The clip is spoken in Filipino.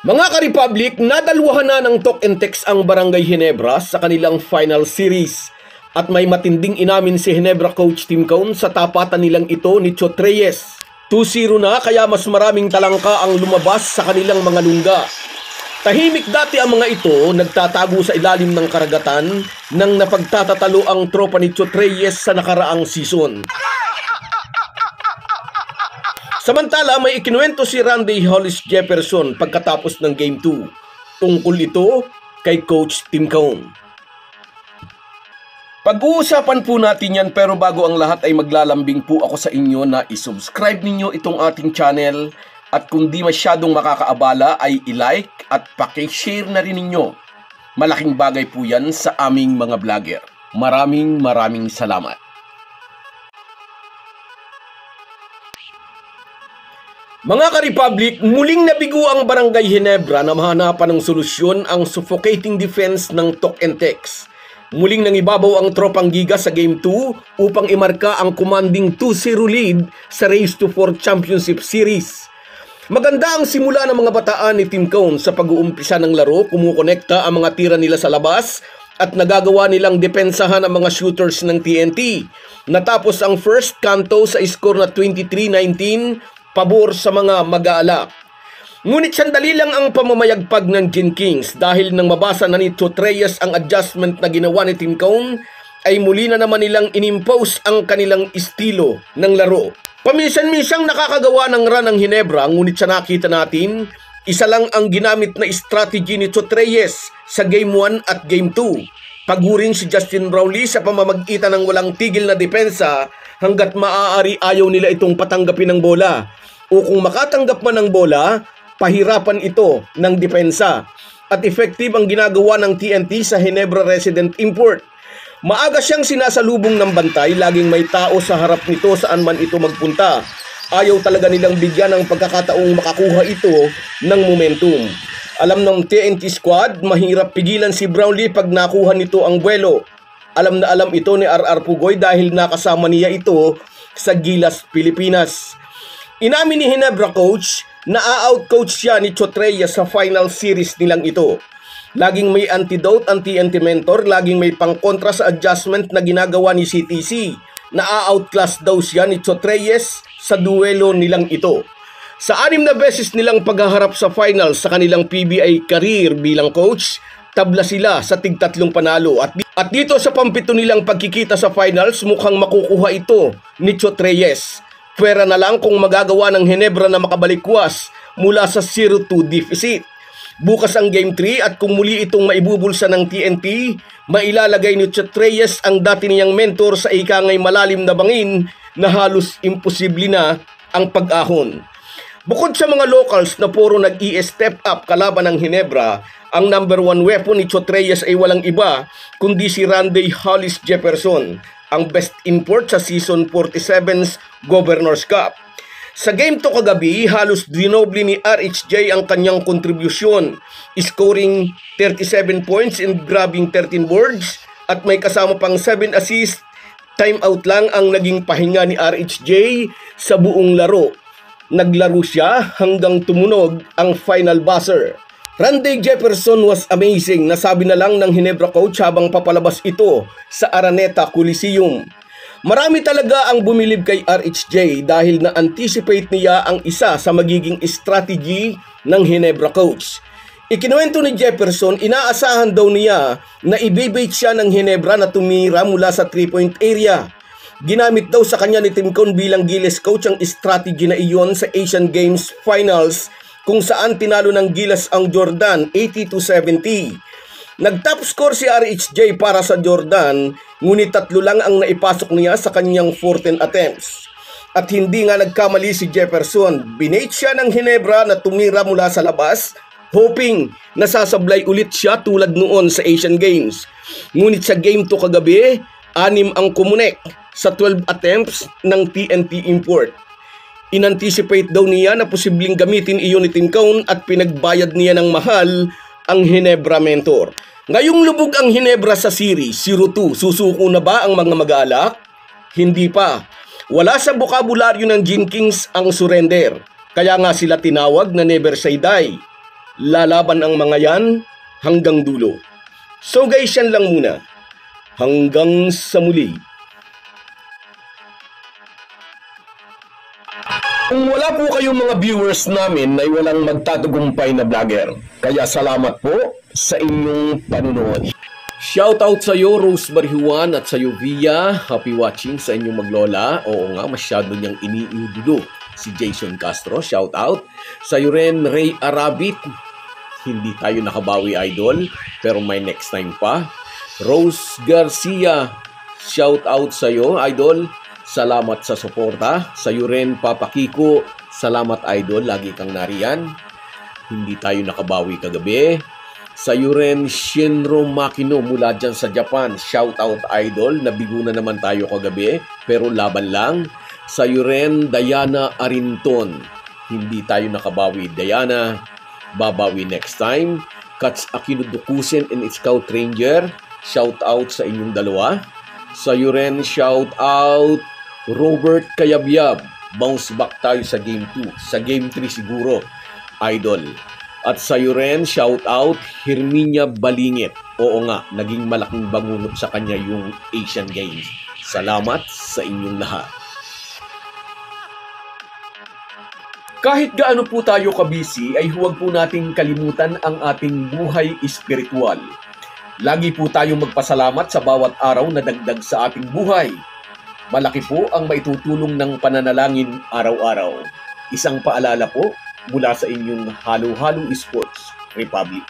Mga ka-Republic, nadalwahan na ng talk and text ang Barangay Ginebra sa kanilang final series. At may matinding inamin si Ginebra coach Tim Cone sa tapatan nilang ito ni Chot Reyes. 2-0 na kaya mas maraming talangka ang lumabas sa kanilang mga lungga. Tahimik dati ang mga ito, nagtatago sa ilalim ng karagatan nang napagtatatalo ang tropa ni Chot Reyes sa nakaraang season. Samantala, may ikinuwento si Randy Hollis Jefferson pagkatapos ng Game 2. Tungkol ito kay Coach Tim Cone. Pag-uusapan po natin yan, pero bago ang lahat ay maglalambing po ako sa inyo na isubscribe ninyo itong ating channel at kung di masyadong makakaabala ay i-like at paki-share na rin ninyo. Malaking bagay po yan sa aming mga vlogger. Maraming salamat. Mga ka-Republic, muling nabigo ang Barangay Ginebra na mahanapan ng solusyon ang suffocating defense ng talk and text. Muling nangibabaw ang tropang Giga sa Game 2 upang imarka ang commanding 2-0 lead sa Race to 4 Championship Series. Maganda ang simula ng mga bataan ni Tim Cone sa pag-uumpisa ng laro, kumukonekta ang mga tira nila sa labas at nagagawa nilang depensahan ang mga shooters ng TNT. Natapos ang first kanto sa score na 23-19, pabor sa mga mag-aalak. Ngunit sandali lang ang pamamayagpag ng Gin Kings dahil nang mabasa na ni Chot Reyes ang adjustment na ginawa ni Tim Cone, ay muli na naman nilang inimpose ang kanilang estilo ng laro. Paminsan-minsang nakakagawa ng run ng Ginebra, ngunit sa nakita natin, isa lang ang ginamit na strategy ni Chot Reyes sa Game 1 at Game 2. Pagurin si Justin Brownlee sa pamamagitan ng walang tigil na depensa hanggat maaari ayaw nila itong patanggapin ng bola. O kung makatanggap man ng bola, pahirapan ito ng depensa. At effective ang ginagawa ng TNT sa Ginebra Resident Import. Maaga siyang sinasalubong ng bantay, laging may tao sa harap nito saan man ito magpunta. Ayaw talaga nilang bigyan ng pagkakataong makakuha ito ng momentum. Alam ng TNT squad, mahirap pigilan si Brownlee pag nakuha nito ang buwelo. Alam na alam ito ni RR Pugoy dahil nakasama niya ito sa Gilas, Pilipinas. Inamin ni Ginebra coach na out-coach siya ni Chot Reyes sa final series nilang ito. Laging may antidote ang TNT mentor, laging may pangkontra sa adjustment na ginagawa ni CTC. Na-outclass daw siya ni Chot Reyes sa duelo nilang ito. Sa 6 na beses nilang paghaharap sa final sa kanilang PBA career bilang coach, tabla sila sa tig-3 panalo. At dito sa pampito nilang pagkikita sa finals, mukhang makukuha ito ni Chot Reyes. Pwera na lang kung magagawa ng Ginebra na makabalikwas mula sa 0-2 deficit. Bukas ang Game 3 at kung muli itong maibubulsa ng TNT, mailalagay ni Chot Reyes ang dati niyang mentor sa ikangay malalim na bangin na halos imposible na ang pag-ahon. Bukod sa mga locals na puro nag-i-step up kalaban ng Ginebra, ang number 1 weapon ni Chot Reyes ay walang iba kundi si Randy Hollis Jefferson, ang best import sa Season 47's Governor's Cup. Sa Game 2 kagabi, halos dinoble ni RHJ ang kanyang kontribusyon, scoring 37 points and grabbing 13 boards at may kasama pang 7 assists. Timeout lang ang naging pahinga ni RHJ sa buong laro. Naglaro siya hanggang tumunog ang final buzzer. Randy Jefferson was amazing, nasabi na lang ng Ginebra coach habang papalabas ito sa Araneta Coliseum. Marami talaga ang bumilib kay RHJ dahil na-anticipate niya ang isa sa magiging strategy ng Ginebra coach. Ikinuwento ni Jefferson, inaasahan daw niya na ibibait siya ng Ginebra na tumira mula sa 3-point area. Ginamit daw sa kanya ni Tim Cone bilang Gilas coach ang strategy na iyon sa Asian Games Finals kung saan tinalo ng Gilas ang Jordan 80-70. Nag-top score si RHJ para sa Jordan, ngunit 3 lang ang naipasok niya sa kanyang 14 attempts. At hindi nga nagkamali si Jefferson, binait siya ng Ginebra na tumira mula sa labas, hoping na sasablay ulit siya tulad noon sa Asian Games. Ngunit sa Game 2 kagabi, 6 ang kumunek sa 12 attempts ng TNT import. Inanticipate daw niya na posibleng gamitin iyon ni Tim Cone at pinagbayad niya ng mahal ang Ginebra mentor. Ngayong lubog ang Ginebra sa series 0-2, susuko na ba ang mga mag-aalak? Hindi pa. Wala sa bokabularyo ng Gin Kings ang surrender. Kaya nga sila tinawag na never say die. Lalaban ang mga yan hanggang dulo. So guys, yan lang muna. Hanggang sa muli. Kung wala po kayong mga viewers namin ay walang magtatagumpay na vlogger. Kaya salamat po sa inyong panunood. Shoutout sa iyo, Rosemary Juan, at sa iyo, Via. Happy watching sa inyong maglola. Oo nga, masyado niyang iniiudulo. Si Jason Castro, shoutout. Sa iyo rin, Ray Arabit. Hindi tayo nakabawi, idol. Pero may next time pa. Rose Garcia, shoutout sa iyo, idol. Salamat sa suporta. Sa iyo rin, Papa Kiko. Salamat, idol. Lagi kang nariyan. Hindi tayo nakabawi kagabi. Sa iyo rin, Shinro Makino mula dyan sa Japan. Shoutout, idol. Nabigo na naman tayo kagabi. Pero laban lang. Sa iyo rin, Diana Arinton. Hindi tayo nakabawi, Diana. Babawi next time. Kats Akinudukusin and Scout Ranger. Shoutout sa inyong dalawa. Sa iyo rin, shoutout Robert Kayabyab. Bounce back tayo sa Game 2. Sa Game 3 siguro, idol. At sa iyo rin, shoutout Herminia Balingit. Oo nga, naging malaking bangungot sa kanya yung Asian Games. Salamat sa inyong lahat. Kahit gaano po tayo kabisi, ay huwag po nating kalimutan ang ating buhay espiritual. Lagi po tayong magpasalamat sa bawat araw na dagdag sa ating buhay. Malaki po ang maitutulong ng pananalangin araw-araw. Isang paalala po mula sa inyong Halo Halo Sports Republic.